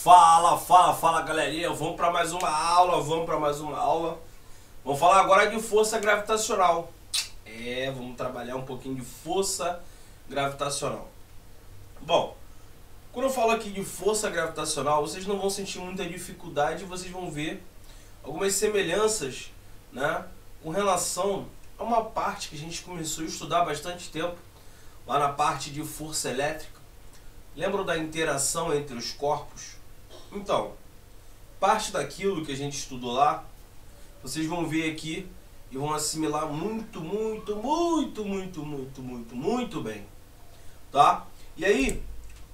Fala galerinha, vamos para mais uma aula, Vamos falar agora de força gravitacional. Vamos trabalhar um pouquinho de força gravitacional. Bom, quando eu falo aqui de força gravitacional, vocês não vão sentir muita dificuldade, vocês vão ver algumas semelhanças, né, com relação a uma parte que a gente começou a estudar há bastante tempo, lá na parte de força elétrica. Lembram da interação entre os corpos? Então, parte daquilo que a gente estudou lá, vocês vão ver aqui e vão assimilar muito bem, tá? E aí,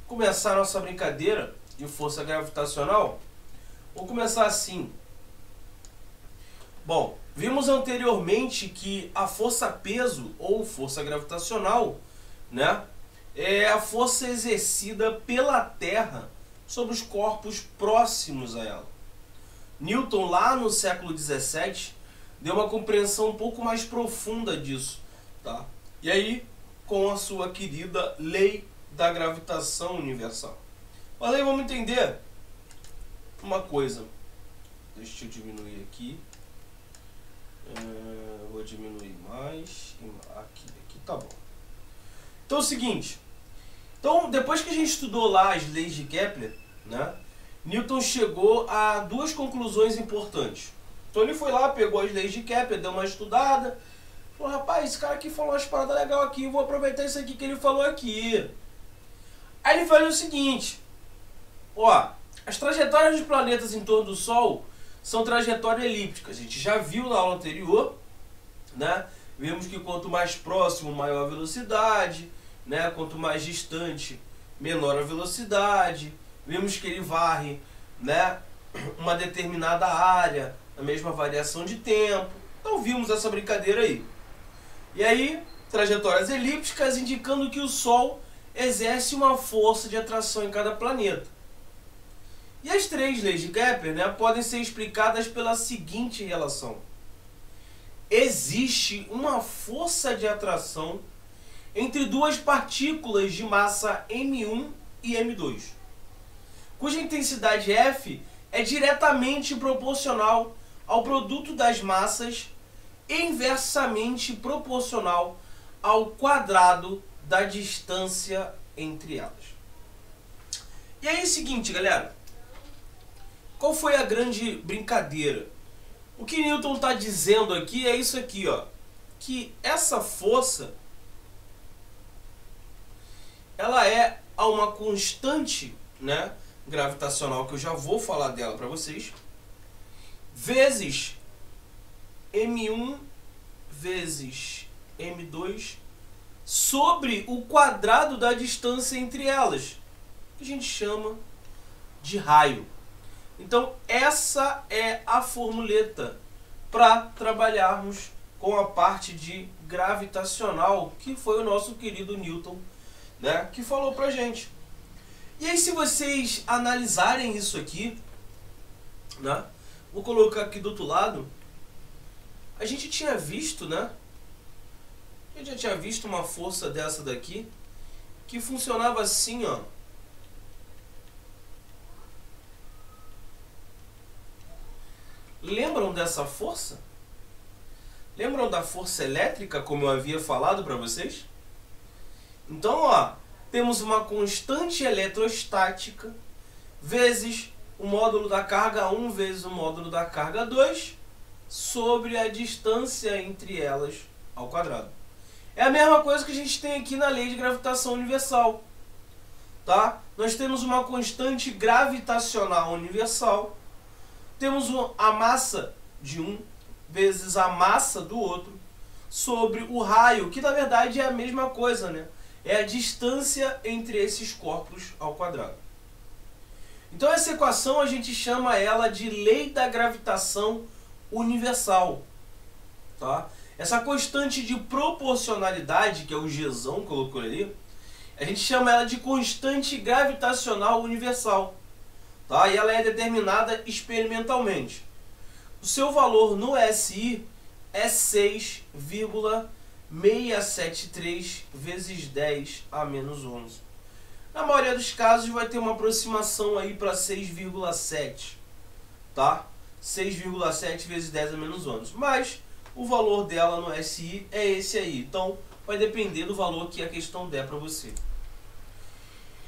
começar a nossa brincadeira de força gravitacional, vou começar assim. Bom, vimos anteriormente que a força-peso ou força gravitacional, né, é a força exercida pela Terra sobre os corpos próximos a ela. Newton, lá no século XVII, deu uma compreensão um pouco mais profunda disso, tá? E aí, com a sua querida lei da gravitação universal. Mas aí vamos entender uma coisa. Deixa eu diminuir aqui. Vou diminuir mais. Aqui tá bom. Então é o seguinte. Então, depois que a gente estudou lá as leis de Kepler, né, Newton chegou a duas conclusões importantes. Então ele foi lá, pegou as leis de Kepler, deu uma estudada, falou, rapaz, esse cara aqui falou umas paradas legais aqui, eu vou aproveitar isso aqui que ele falou aqui. Aí ele faz o seguinte, ó, as trajetórias dos planetas em torno do Sol são trajetórias elípticas. A gente já viu na aula anterior, né? Vimos que quanto mais próximo, maior a velocidade, né? Quanto mais distante, menor a velocidade. Vimos que ele varre, né, uma determinada área, a mesma variação de tempo. Então vimos essa brincadeira aí. E aí, trajetórias elípticas indicando que o Sol exerce uma força de atração em cada planeta. E as três leis de Kepler, né, podem ser explicadas pela seguinte relação. Existe uma força de atração entre duas partículas de massa M1 e M2, cuja intensidade F é diretamente proporcional ao produto das massas e inversamente proporcional ao quadrado da distância entre elas. E aí é o seguinte, galera. Qual foi a grande brincadeira? O que Newton está dizendo aqui é isso aqui, ó, que essa força ela é a uma constante, né, gravitacional, que eu já vou falar dela para vocês, vezes M1 vezes M2 sobre o quadrado da distância entre elas, que a gente chama de raio. Então essa é a formuleta para trabalharmos com a parte de gravitacional, que foi o nosso querido Newton, né, que falou pra gente. E aí, se vocês analisarem isso aqui, né, vou colocar aqui do outro lado, a gente tinha visto, né, a gente já tinha visto uma força dessa daqui, que funcionava assim, ó. Lembram dessa força? Lembram da força elétrica, como eu havia falado para vocês? Então, ó, temos uma constante eletrostática vezes o módulo da carga 1 vezes o módulo da carga 2 sobre a distância entre elas ao quadrado. É a mesma coisa que a gente tem aqui na lei de gravitação universal, tá? Nós temos uma constante gravitacional universal, temos a massa de um vezes a massa do outro sobre o raio, que na verdade é a mesma coisa, né? É a distância entre esses corpos ao quadrado. Então essa equação a gente chama ela de lei da gravitação universal, tá? Essa constante de proporcionalidade, que é o Gzão, colocou ali, a gente chama ela de constante gravitacional universal, tá? E ela é determinada experimentalmente. O seu valor no SI é 6,673 vezes 10 a menos 11. Na maioria dos casos vai ter uma aproximação aí para 6,7, tá? 6,7 vezes 10 a menos 11. Mas o valor dela no SI é esse aí. Então vai depender do valor que a questão der para você.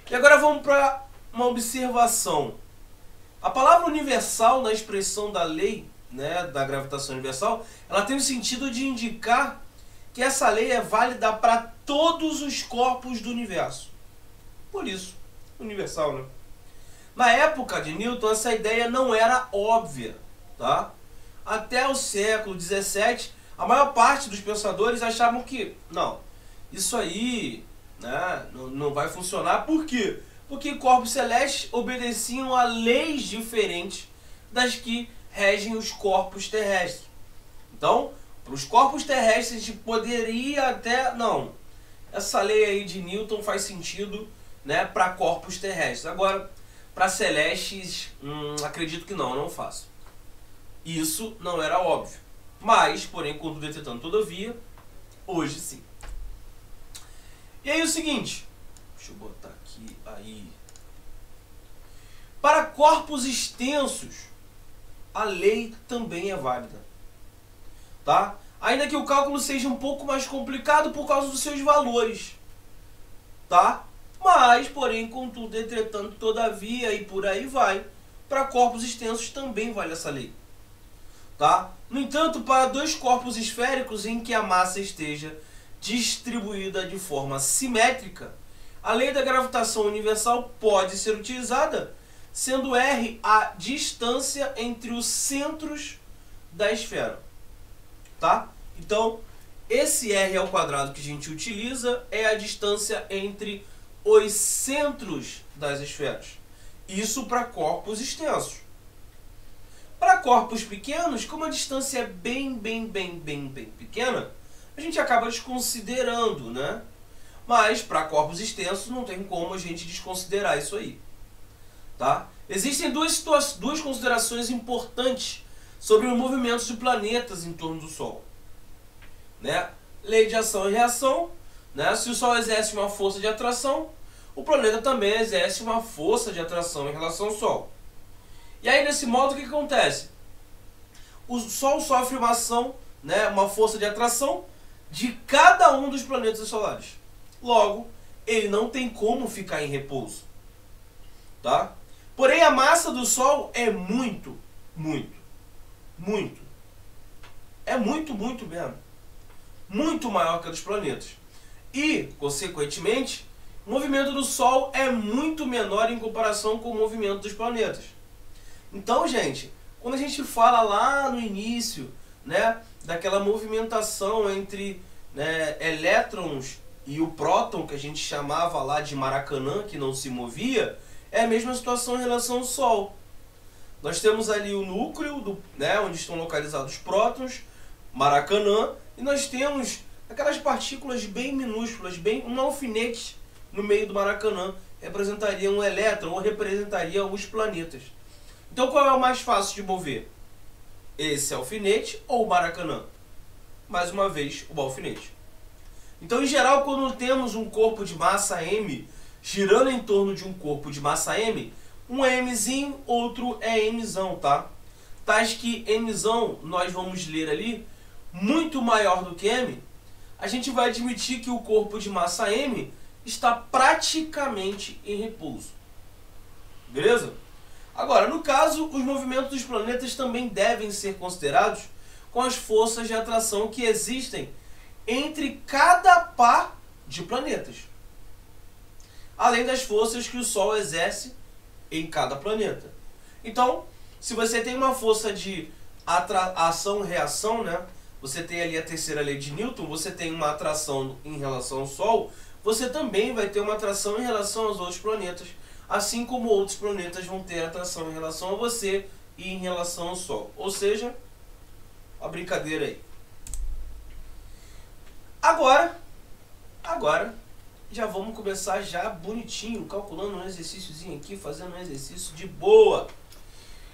E agora vamos para uma observação. A palavra universal na expressão da lei, né, da gravitação universal, ela tem o sentido de indicar que essa lei é válida para todos os corpos do universo. Por isso, universal, né? Na época de Newton, essa ideia não era óbvia, tá? Até o século XVII, a maior parte dos pensadores achavam que, não, isso aí, né, não vai funcionar. Por quê? Porque corpos celestes obedeciam a leis diferentes das que regem os corpos terrestres. Então, para os corpos terrestres, a gente poderia até... Não, essa lei aí de Newton faz sentido, né, para corpos terrestres. Agora, para celestes, acredito que não faço. Isso não era óbvio. Mas, porém, contudo, entretanto, todavia, hoje sim. E aí o seguinte, deixa eu botar aqui, aí. Para corpos extensos, a lei também é válida, tá? Ainda que o cálculo seja um pouco mais complicado por causa dos seus valores, tá? Mas, porém, contudo, entretanto, todavia e por aí vai, para corpos extensos também vale essa lei, tá? No entanto, para dois corpos esféricos em que a massa esteja distribuída de forma simétrica, a lei da gravitação universal pode ser utilizada, sendo R a distância entre os centros da esfera, tá? Então, esse R ao quadrado que a gente utiliza é a distância entre os centros das esferas. Isso para corpos extensos. Para corpos pequenos, como a distância é bem pequena, a gente acaba desconsiderando, né? Mas para corpos extensos não tem como a gente desconsiderar isso aí, tá? Existem duas considerações importantes sobre os movimentos de planetas em torno do Sol, né? Lei de ação e reação, né? Se o Sol exerce uma força de atração, o planeta também exerce uma força de atração em relação ao Sol. E aí, nesse modo, o que acontece? O Sol sofre uma ação, né, uma força de atração de cada um dos planetas solares. Logo, ele não tem como ficar em repouso, tá? Porém, a massa do Sol é muito mesmo, muito maior que a dos planetas. E, consequentemente, o movimento do Sol é muito menor em comparação com o movimento dos planetas. Então, gente, quando a gente fala lá no início, né, daquela movimentação entre, né, elétrons e o próton, que a gente chamava lá de Maracanã, que não se movia, é a mesma situação em relação ao Sol. Nós temos ali o núcleo, né, onde estão localizados os prótons, Maracanã, e nós temos aquelas partículas bem minúsculas, bem um alfinete no meio do Maracanã, representaria um elétron ou representaria os planetas. Então qual é o mais fácil de mover? Esse alfinete ou o Maracanã? Mais uma vez, o alfinete. Então, em geral, quando temos um corpo de massa M girando em torno de um corpo de massa M, um é Mzinho, outro é Mzão, tá? Tais que Mzão, nós vamos ler ali, muito maior do que M, a gente vai admitir que o corpo de massa M está praticamente em repouso. Beleza? Agora, no caso, os movimentos dos planetas também devem ser considerados com as forças de atração que existem entre cada par de planetas, além das forças que o Sol exerce em cada planeta. Então, se você tem uma força de ação-reação, né? Você tem ali a terceira lei de Newton, você tem uma atração em relação ao Sol, você também vai ter uma atração em relação aos outros planetas, assim como outros planetas vão ter atração em relação a você e em relação ao Sol. Ou seja, a brincadeira aí. Agora, já vamos começar já bonitinho, calculando um exercíciozinho aqui, fazendo um exercício de boa.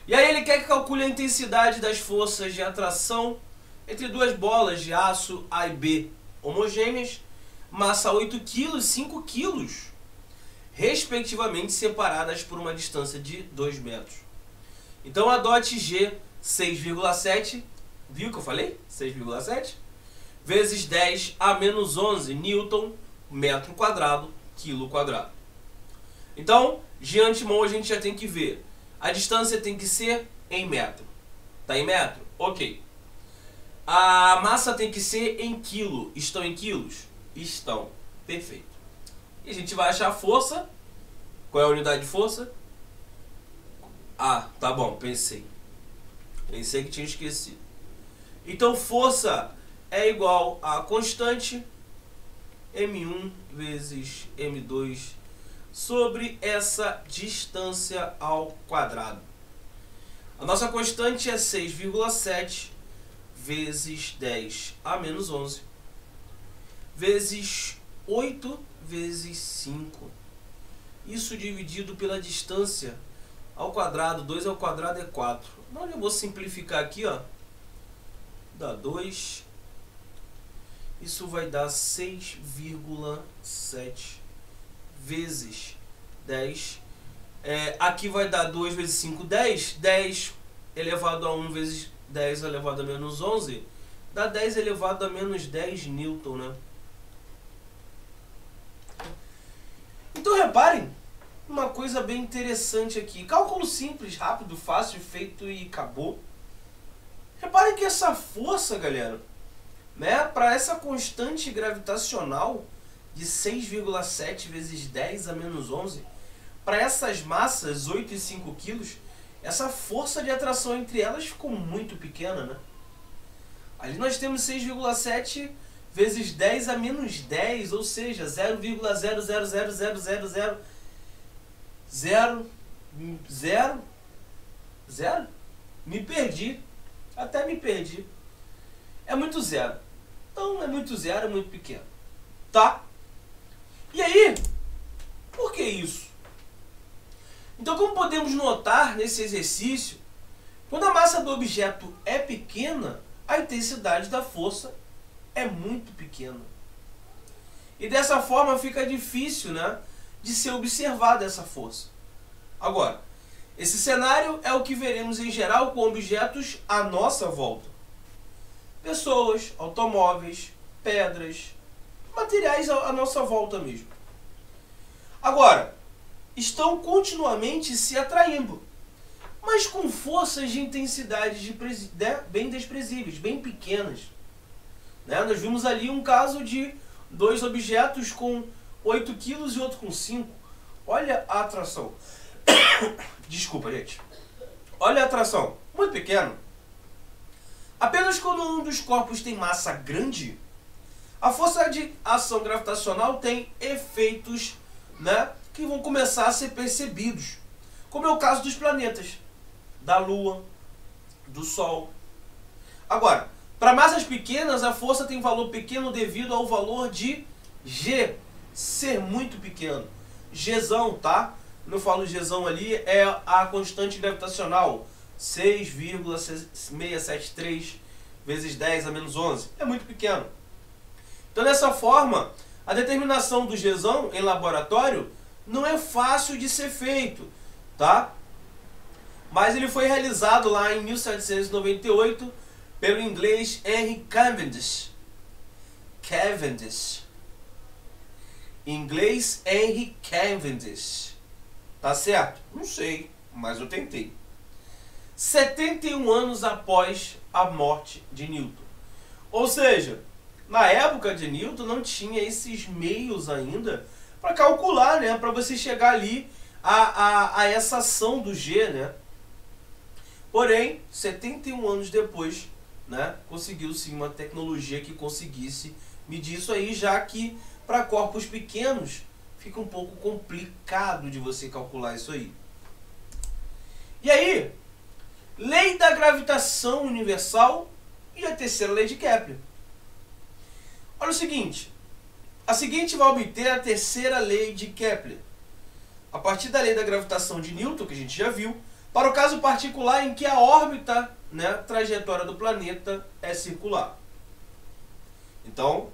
E aí ele quer que calcule a intensidade das forças de atração entre duas bolas de aço A e B homogêneas, massa 8 kg e 5 kg, respectivamente separadas por uma distância de 2 metros. Então a DOT G 6,7, viu que eu falei? 6,7 vezes 10 a menos 11 Newton metro quadrado, quilo quadrado. Então, de antemão a gente já tem que ver. A distância tem que ser em metro. Tá em metro? Ok. A massa tem que ser em quilo. Estão em quilos? Estão. Perfeito. E a gente vai achar a força. Qual é a unidade de força? Ah, tá bom, pensei. Pensei que tinha esquecido. Então, força é igual a constante M1 vezes M2 sobre essa distância ao quadrado. A nossa constante é 6,7 vezes 10 a menos 11 vezes 8 vezes 5. Isso dividido pela distância ao quadrado. 2 ao quadrado é 4. Então eu vou simplificar aqui, ó. Dá 2. Isso vai dar 6,7 vezes 10. Aqui vai dar 2 vezes 5, 10. 10 elevado a 1 vezes 10 elevado a menos 11. Dá 10 elevado a menos 10 Newton, né? Então reparem, uma coisa bem interessante aqui. Cálculo simples, rápido, fácil, feito e acabou. Reparem que essa força, galera, né, para essa constante gravitacional de 6,7 vezes 10 a menos 11, para essas massas 8 e 5 quilos, essa força de atração entre elas ficou muito pequena, né? Ali nós temos 6,7 vezes 10 a menos 10, ou seja, 0,0000000 0. Me perdi. Até me perdi. É muito zero. Então é muito zero, é muito pequeno. Tá? E aí, por que isso? Então, como podemos notar nesse exercício, quando a massa do objeto é pequena, a intensidade da força é muito pequena. E dessa forma fica difícil, né, de ser observada essa força. Agora, esse cenário é o que veremos em geral com objetos à nossa volta. Pessoas, automóveis, pedras, materiais à nossa volta mesmo. Agora, estão continuamente se atraindo, mas com forças de intensidade bem desprezíveis, bem pequenas. Né? Nós vimos ali um caso de dois objetos com 8 kg e outro com 5. Olha a atração. Desculpa, gente. Olha a atração. Muito pequeno. Apenas quando um dos corpos tem massa grande, a força de ação gravitacional tem efeitos, né, que vão começar a ser percebidos. Como é o caso dos planetas, da Lua, do Sol. Agora, para massas pequenas, a força tem valor pequeno devido ao valor de G ser muito pequeno. Gzão, tá? Quando eu falo Gzão ali, é a constante gravitacional. 6,673 vezes 10 a menos 11. É muito pequeno. Então, dessa forma, a determinação do Gzão em laboratório não é fácil de ser feito, tá? Mas ele foi realizado lá em 1798 pelo inglês Henry Cavendish. Inglês Henry Cavendish. Tá certo? Não sei, mas eu tentei. 71 anos após a morte de Newton. Ou seja, na época de Newton não tinha esses meios ainda para calcular, né? Para você chegar ali a essa ação do G, né? Porém, 71 anos depois, né, conseguiu-se uma tecnologia que conseguisse medir isso aí, já que para corpos pequenos fica um pouco complicado de você calcular isso aí. E aí, lei da gravitação universal e a terceira lei de Kepler. Olha o seguinte, a seguinte vai obter a terceira lei de Kepler, a partir da lei da gravitação de Newton, que a gente já viu, para o caso particular em que a órbita, né, trajetória do planeta é circular. Então,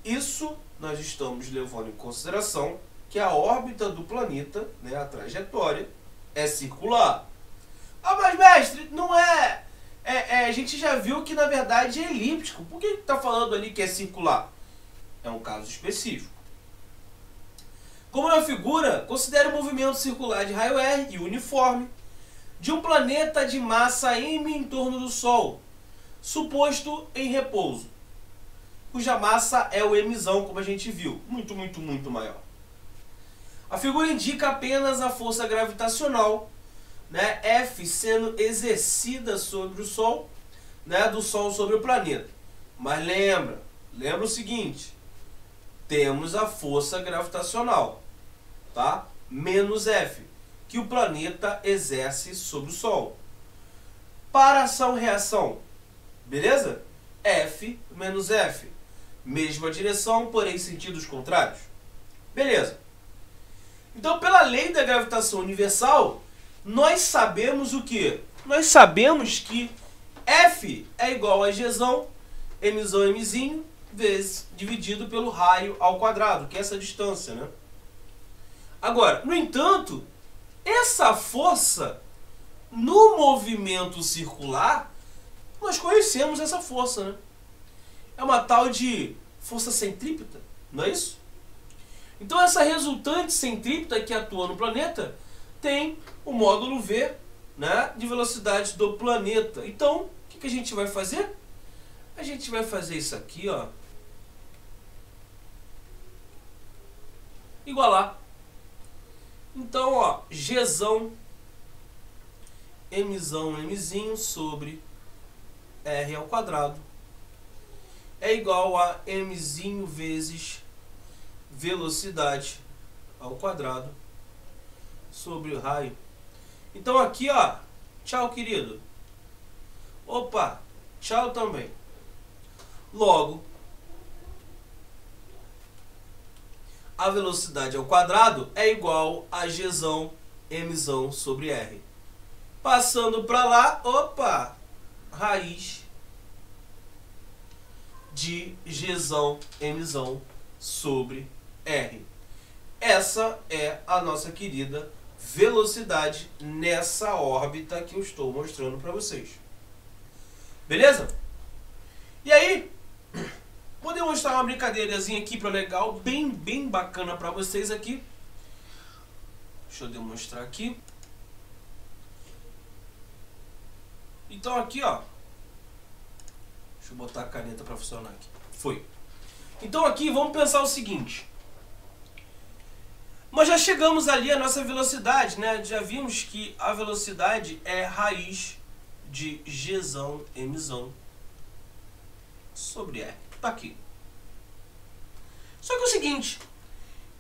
isso nós estamos levando em consideração que a órbita do planeta, né, a trajetória, é circular. Ah, mas mestre, não é... a gente já viu que na verdade é elíptico. Por que está falando ali que é circular? É um caso específico. Como na figura, considere o movimento circular de raio R e uniforme de um planeta de massa M em torno do Sol, suposto em repouso, cuja massa é o Mzão, como a gente viu, muito, muito, muito maior. A figura indica apenas a força gravitacional, né, F sendo exercida sobre o Sol, né, do Sol sobre o planeta. Mas lembra o seguinte, temos a força gravitacional, tá? Menos F, que o planeta exerce sobre o Sol. Para ação-reação, beleza? F menos F. Mesma direção, porém sentidos contrários. Beleza. Então, pela lei da gravitação universal, nós sabemos o quê? Nós sabemos que F é igual a Gzão, Mzão, Mzinho, vezes dividido pelo raio ao quadrado, que é essa distância, né? Agora, no entanto, essa força no movimento circular, nós conhecemos essa força, né? É uma tal de força centrípeta, não é isso? Então essa resultante centrípeta que atua no planeta tem o módulo V, né, de velocidade do planeta. Então, o que a gente vai fazer? A gente vai fazer isso aqui, ó, igualar. Então, ó, Gzão, Mzão, Mzinho sobre R ao quadrado é igual a Mzinho vezes velocidade ao quadrado sobre o raio. Então aqui, ó, tchau, querido. Opa, tchau também. Logo, a velocidade ao quadrado é igual a Gzão, Mzão sobre R. Passando para lá, opa, raiz de Gzão, Mzão sobre R. Essa é a nossa querida velocidade nessa órbita que eu estou mostrando para vocês. Beleza? E aí, podemos mostrar uma brincadeirazinha aqui para legal, bem bacana para vocês aqui. Deixa eu demonstrar aqui. Então aqui, ó, deixa eu botar a caneta para funcionar aqui. Foi. Então aqui vamos pensar o seguinte. Nós já chegamos ali à nossa velocidade, né? Já vimos que a velocidade é raiz de Gzão, Mzão sobre R. Tá aqui. Só que é o seguinte,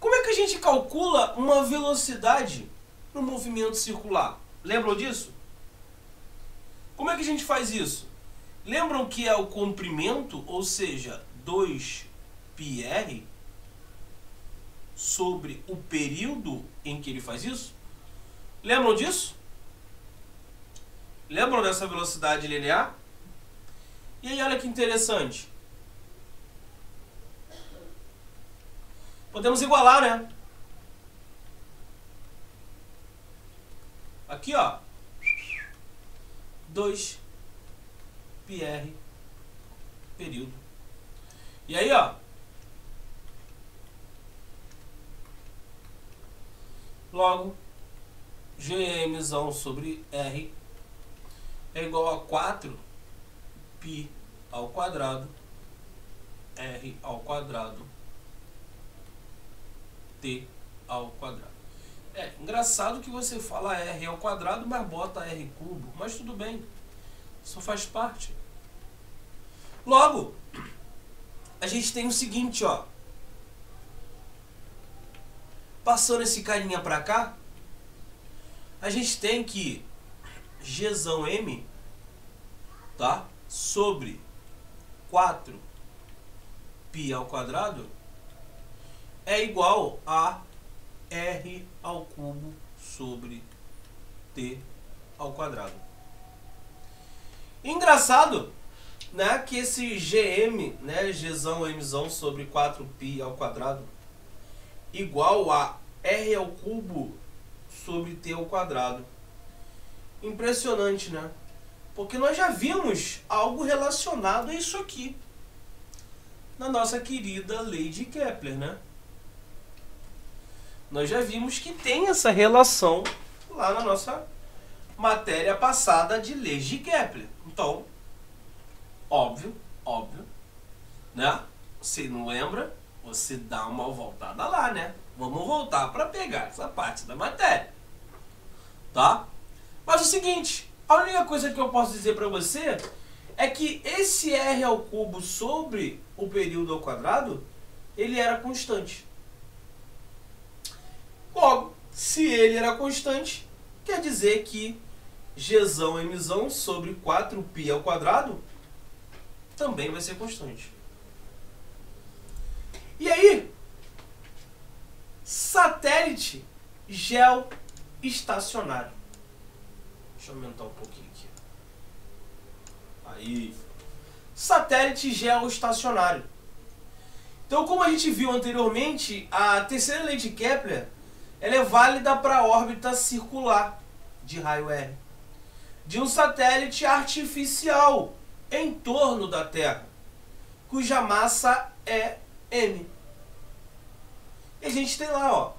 como é que a gente calcula uma velocidade no movimento circular? Lembram disso? Como é que a gente faz isso? Lembram que é o comprimento, ou seja, 2πr sobre o período em que ele faz isso? Lembram disso? Lembram dessa velocidade linear? E aí, olha que interessante. Podemos igualar, né? Aqui, ó. 2πr período. E aí, ó. Logo, Gmzão sobre R é igual a 4π ao quadrado R ao quadrado T ao quadrado. É engraçado que você fala R ao quadrado, mas bota R cubo, mas tudo bem, isso faz parte. Logo, a gente tem o seguinte, ó, passando esse carinha pra cá, a gente tem que Gzão M, tá, sobre 4π ao quadrado é igual a R ao cubo sobre T ao quadrado. Engraçado, né, que esse Gm, né, Gzão, Mzão sobre 4π ao quadrado, igual a R ao cubo sobre T ao quadrado. Impressionante, né? Porque nós já vimos algo relacionado a isso aqui na nossa querida lei de Kepler, né? Nós já vimos que tem essa relação lá na nossa matéria passada de leis de Kepler. Então, óbvio, né? Você não lembra? Você dá uma voltada lá, né? Vamos voltar para pegar essa parte da matéria, tá? Mas o seguinte, a única coisa que eu posso dizer para você é que esse R ao cubo sobre o período ao quadrado, ele era constante. Logo, se ele era constante, quer dizer que Gzão Mzão sobre 4π ao quadrado também vai ser constante. E aí, satélite geoestacionário. Deixa eu aumentar um pouquinho aqui. Aí. Satélite geoestacionário. Então, como a gente viu anteriormente, a terceira lei de Kepler ela é válida para a órbita circular de raio R de um satélite artificial em torno da Terra, cuja massa é m. E a gente tem lá, ó,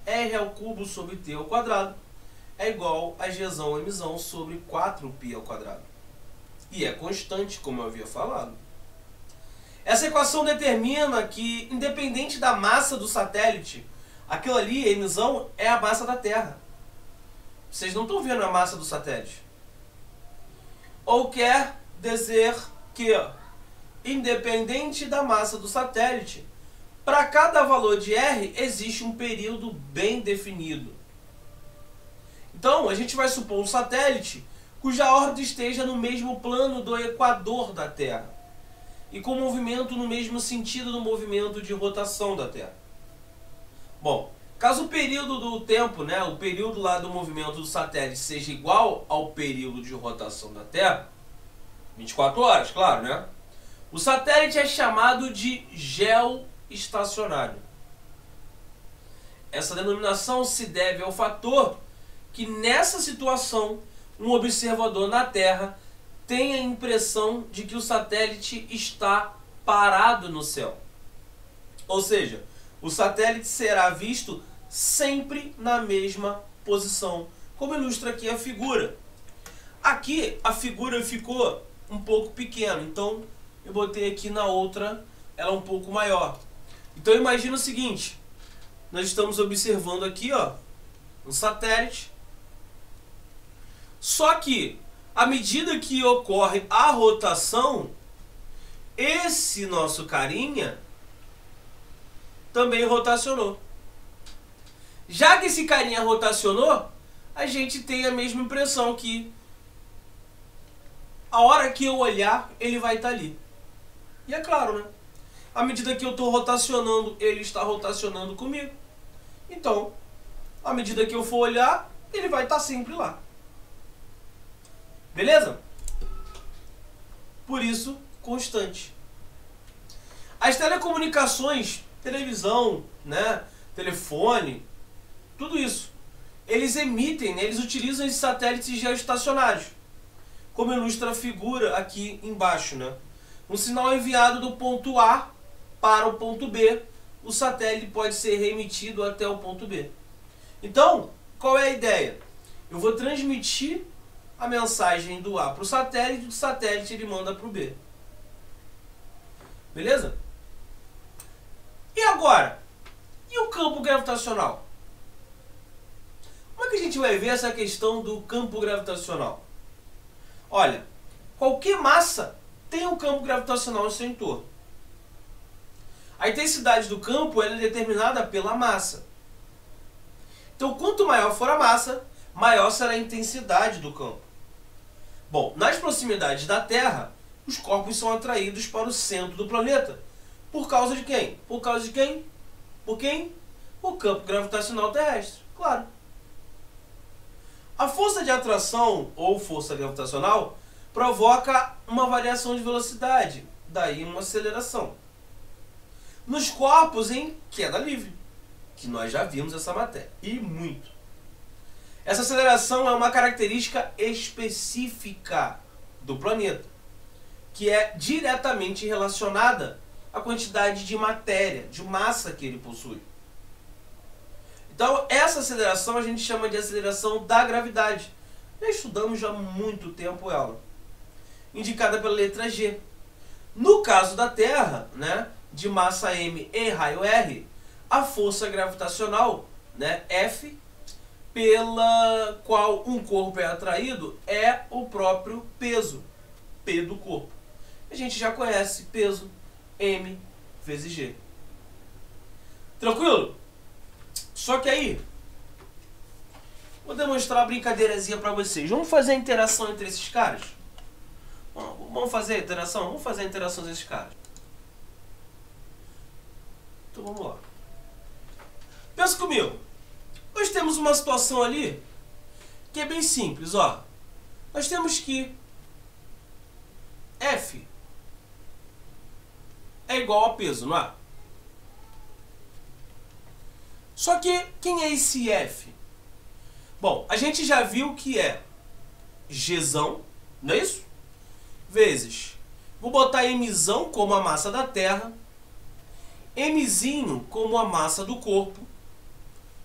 R ao cubo sobre T ao quadrado é igual a Gzão Mzão sobre 4π ao quadrado. E é constante, como eu havia falado. Essa equação determina que, independente da massa do satélite, aquilo ali, Mzão, é a massa da Terra. Vocês não estão vendo a massa do satélite. Ou quer dizer que, independente da massa do satélite, para cada valor de R existe um período bem definido. Então, a gente vai supor um satélite cuja órbita esteja no mesmo plano do equador da Terra e com movimento no mesmo sentido do movimento de rotação da Terra. Bom, caso o período do tempo, né, o período lá do movimento do satélite seja igual ao período de rotação da Terra, 24 horas, claro, né? O satélite é chamado de geoestacionário. Essa denominação se deve ao fator que nessa situação um observador na Terra tem a impressão de que o satélite está parado no céu. Ou seja, o satélite será visto sempre na mesma posição, como ilustra aqui a figura. Aqui a figura ficou um pouco pequena, então eu botei aqui na outra ela um pouco maior. Então imagina o seguinte, nós estamos observando aqui, ó, um satélite, só que à medida que ocorre a rotação, esse nosso carinha também rotacionou. Já que esse carinha rotacionou, a gente tem a mesma impressão que a hora que eu olhar, ele vai estar ali. E é claro, né? À medida que eu estou rotacionando, ele está rotacionando comigo. Então, à medida que eu for olhar, ele vai estar sempre lá. Beleza? Por isso, constante. As telecomunicações, televisão, né, telefone, tudo isso, eles emitem, né, eles utilizam esses satélites geoestacionários, como ilustra a figura aqui embaixo, né? Um sinal enviado do ponto A para o ponto B, o satélite pode ser remetido até o ponto B. Então, qual é a ideia? Eu vou transmitir a mensagem do A para o satélite ele manda para o B. Beleza? E agora? E o campo gravitacional? Como é que a gente vai ver essa questão do campo gravitacional? Olha, qualquer massa tem um campo gravitacional em seu entorno. A intensidade do campo ela é determinada pela massa. Então, quanto maior for a massa, maior será a intensidade do campo. Bom, nas proximidades da Terra, os corpos são atraídos para o centro do planeta. Por causa de quem? Por causa de quem? Por quem? O campo gravitacional terrestre, claro. A força de atração, ou força gravitacional, provoca uma variação de velocidade, daí uma aceleração. Nos corpos em queda livre, que nós já vimos essa matéria, e muito. Essa aceleração é uma característica específica do planeta, que é diretamente relacionada à quantidade de matéria, de massa que ele possui. Então, essa aceleração a gente chama de aceleração da gravidade. Já estudamos já há muito tempo ela, indicada pela letra G. No caso da Terra, né, de massa m e raio r, a força gravitacional, né, F, pela qual um corpo é atraído, é o próprio peso, P do corpo. A gente já conhece peso, m vezes g. Tranquilo? Só que aí, vou demonstrar uma brincadeirazinha para vocês. Vamos fazer a interação entre esses caras? Vamos fazer a interação? Vamos fazer a interação desses caras. Então vamos lá. Pensa comigo. Nós temos uma situação ali que é bem simples, ó. Nós temos que F é igual a peso, não é? Só que quem é esse F? Bom, a gente já viu que é Gzão, não é isso? Vezes, vou botar Mzão como a massa da Terra, Mzinho como a massa do corpo,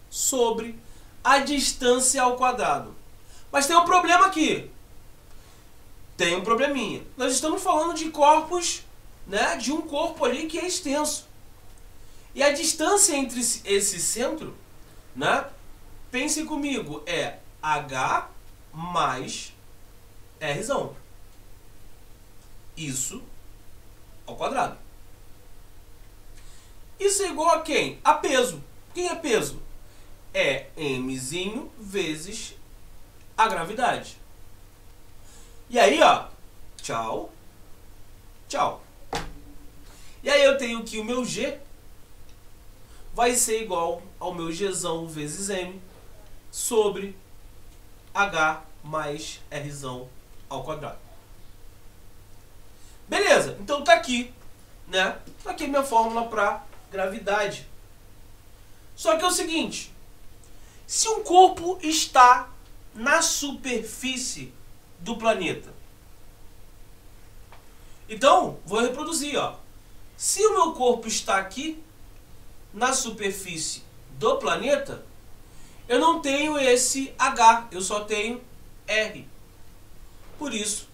sobre a distância ao quadrado. Mas tem um problema aqui. Tem um probleminha. Nós estamos falando de corpos, né, de um corpo ali que é extenso. E a distância entre esse centro, né, pense comigo, é H mais Rzão. Isso ao quadrado. Isso é igual a quem? A peso. Quem é peso? É Mzinho vezes a gravidade. E aí, ó, tchau, tchau. E aí eu tenho que o meu G vai ser igual ao meu Gzão vezes M sobre H mais Rzão ao quadrado. Beleza, então tá aqui, né? Tá aqui a minha fórmula para gravidade. Só que é o seguinte, se um corpo está na superfície do planeta, então vou reproduzir, ó. Se o meu corpo está aqui na superfície do planeta, eu não tenho esse H, eu só tenho R. Por isso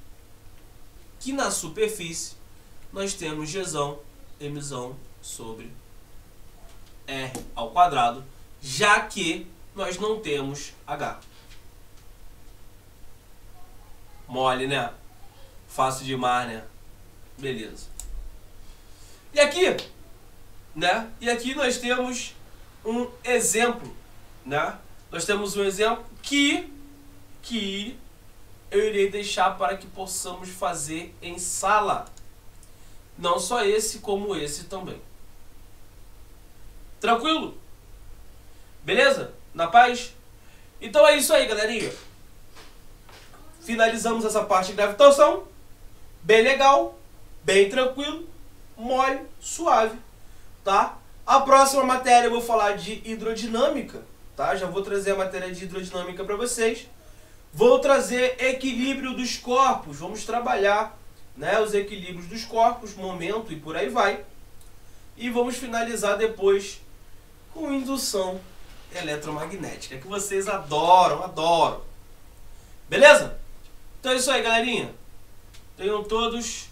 que na superfície nós temos Gzão, Mzão sobre R ao quadrado, já que nós não temos H. Mole, né? Fácil demais, né? Beleza. E aqui, né? E aqui nós temos um exemplo, né? Nós temos um exemplo que eu irei deixar para que possamos fazer em sala. Não só esse, como esse também. Tranquilo? Beleza? Na paz? Então é isso aí, galerinha. Finalizamos essa parte de gravitação. Bem legal, bem tranquilo, mole, suave, tá? A próxima matéria eu vou falar de hidrodinâmica, tá? Já vou trazer a matéria de hidrodinâmica para vocês. Vou trazer equilíbrio dos corpos. Vamos trabalhar, né, os equilíbrios dos corpos, momento e por aí vai. E vamos finalizar depois com indução eletromagnética, que vocês adoram, adoram. Beleza? Então é isso aí, galerinha. Tenham todos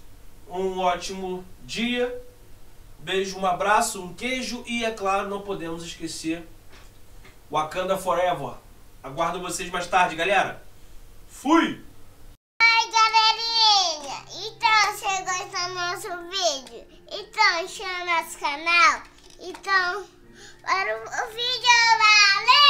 um ótimo dia. Beijo, um abraço, um queijo e, é claro, não podemos esquecer Wakanda Forever. Aguardo vocês mais tarde, galera. Fui! Oi, galerinha! Então, você gostou do nosso vídeo? Então, chama nosso canal. Então, para o vídeo, valeu!